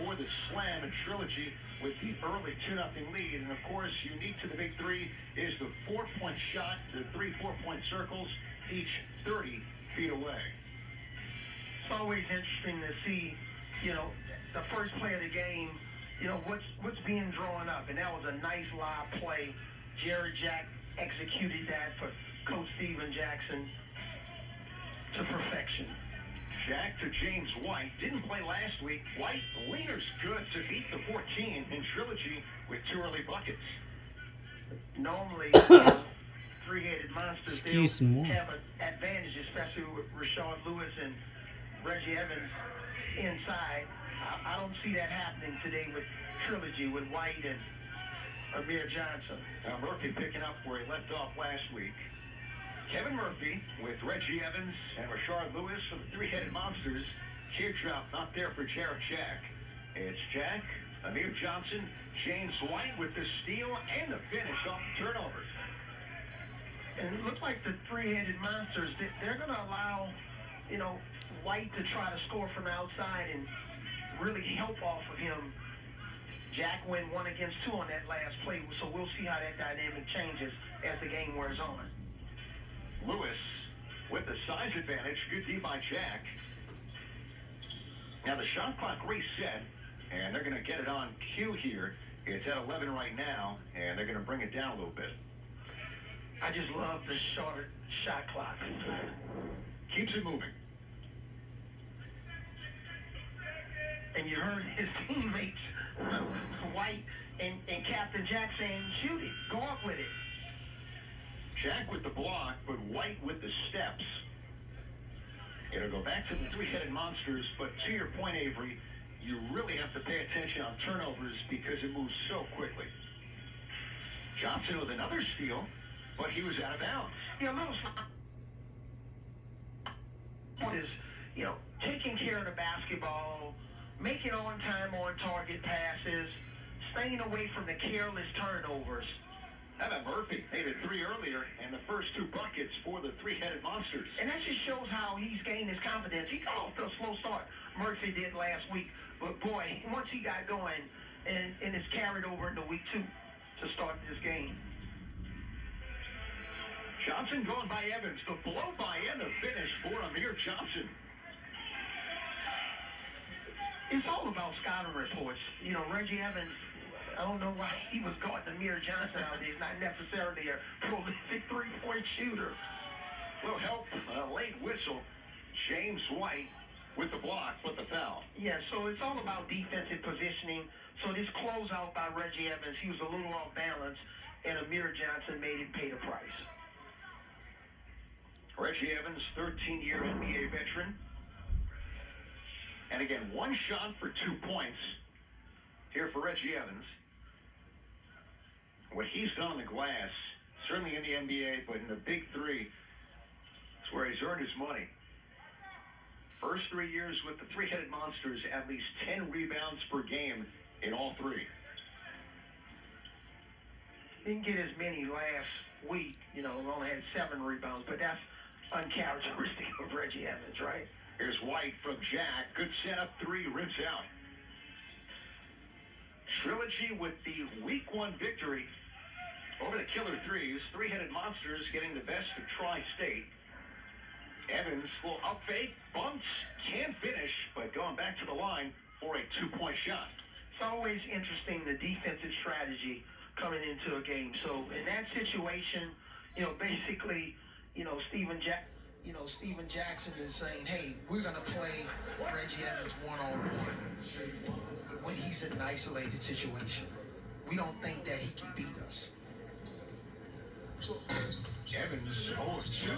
for the slam and Trilogy with the early 2-0 lead. And, of course, unique to the big three is the 4-point shot, the 3 4-point circles, each 30 feet away. It's always interesting to see, the first play of the game, what's being drawn up. And that was a nice live play. Jared Jack executed that for Coach Steven Jackson to perfection. Jack to James White. Didn't play last week. White leaders good to beat the 14 in Trilogy with 2 early buckets. Normally, three-headed monsters, they have an advantage, especially with Rashard Lewis and Reggie Evans inside. I don't see that happening today with Trilogy, with White and Amir Johnson. Murphy picking up where he left off last week. Kevin Murphy with Reggie Evans and Rashard Lewis for the three-headed monsters. Teardrop not there for Jared Jack. It's Jack, Amir Johnson, James White with the steal and the finish off the turnover. And it looks like the three-headed monsters, they're going to allow, White to try to score from the outside and really help off of him. Jack went 1 against 2 on that last play, so we'll see how that dynamic changes as the game wears on. Lewis with the size advantage. Good D by Jack. Now the shot clock reset, and they're going to get it on cue here. It's at 11 right now, and they're going to bring it down a little bit. I just love the shorter shot clock. Keeps it moving. And you heard his teammates, White and Captain Jack, saying, shoot it, go up with it. Jack with the block, but White with the steps. It'll go back to the three-headed monsters, but to your point, Avery, you really have to pay attention on turnovers because it moves so quickly. Johnson with another steal, but he was out of bounds. Yeah, little is, taking care of the basketball, making on-time, on-target passes, staying away from the careless turnovers. How about Murphy? Made it 3 earlier, and the first 2 buckets for the three-headed monsters. And that just shows how he's gained his confidence. He got off to a slow start. Murphy did last week. But, boy, once he got going, and it's carried over into week 2 to start this game. Johnson going by Evans. The blow by and the finish for Amir Johnson. It's all about scouting reports. Reggie Evans, I don't know why he was guarding Amir Johnson out there. He's not necessarily a prolific three-point shooter. Little help, late whistle. James White with the block, but the foul. Yeah, so it's all about defensive positioning. So this closeout by Reggie Evans, he was a little off balance, and Amir Johnson made him pay the price. Reggie Evans, 13-year NBA veteran. And again, 1 shot for 2 points here for Reggie Evans. What he's done on the glass, certainly in the NBA, but in the big three, it's where he's earned his money. First 3 years with the three-headed monsters, at least 10 rebounds per game in all 3. Didn't get as many last week, only had 7 rebounds, but that's uncharacteristic of Reggie Evans, right? Here's White from Jack. Good setup, 3, rims out. Trilogy with the week 1 victory over the Killer Threes. Three-headed monsters getting the best of Tri-State. Evans will up fake, bumps, can't finish, but going back to the line for a 2-point shot. It's always interesting, the defensive strategy coming into a game. So in that situation, basically, Steven Jackson is saying, hey, we're going to play Reggie Evans one-on-one when he's in an isolated situation. We don't think that he can beat us. Evans 0-2.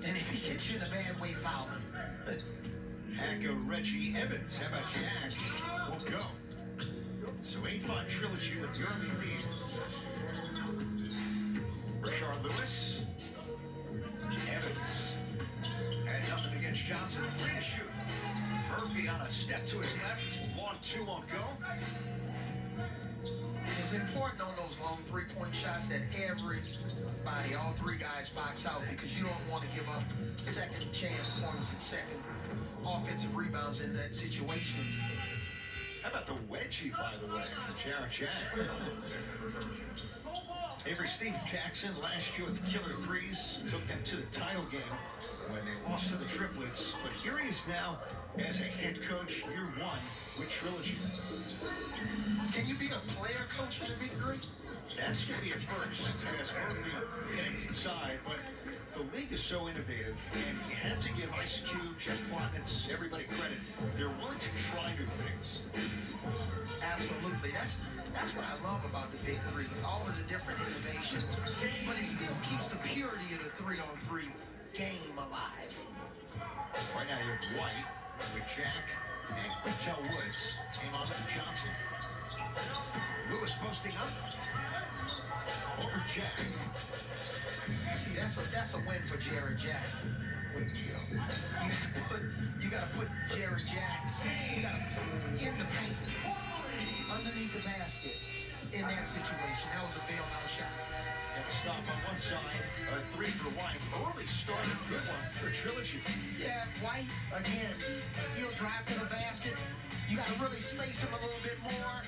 And if he gets you in a bad way, foul him. Hacker Reggie Evans. How about Jack? Won't go. So 8-5 Trilogy with the early lead. Rashard Lewis. Evans had nothing against Johnson. Free to shoot. Murphy on a step to his left. Long 2 won't go. It's important on those long 3-point shots that everybody, all 3 guys box out, because you don't want to give up second chance points and second offensive rebounds in that situation. How about the wedgie, by the way, from Jared Jack? Avery Steve Jackson last year with the killer threes took them to the title game when they lost to the Triplets. But here he is now as a head coach, year one with Trilogy. Can you be a player coach in a big three? That's going to be a first, because Murphy heading inside, but the league is so innovative, and you have to give Ice Cube, Jeff Plotnitz, everybody credit. They're willing to try new things. Absolutely. That's what I love about the big three, all of the different innovations. But it still keeps the purity of the 3-on-3 game alive. Right now you have White with Jack and Quintel Woods. Came on with Johnson. Lewis posting up. Over Jack. See, that's a win for Jared Jack. You gotta put Jared Jack. You gotta in the paint, underneath the basket. In that situation, that was a bailout shot. Got a stop on one side, a three for White. Early start, a good one for Trilogy. Yeah, White again. He'll drive to the basket. You got to really space him a little bit more.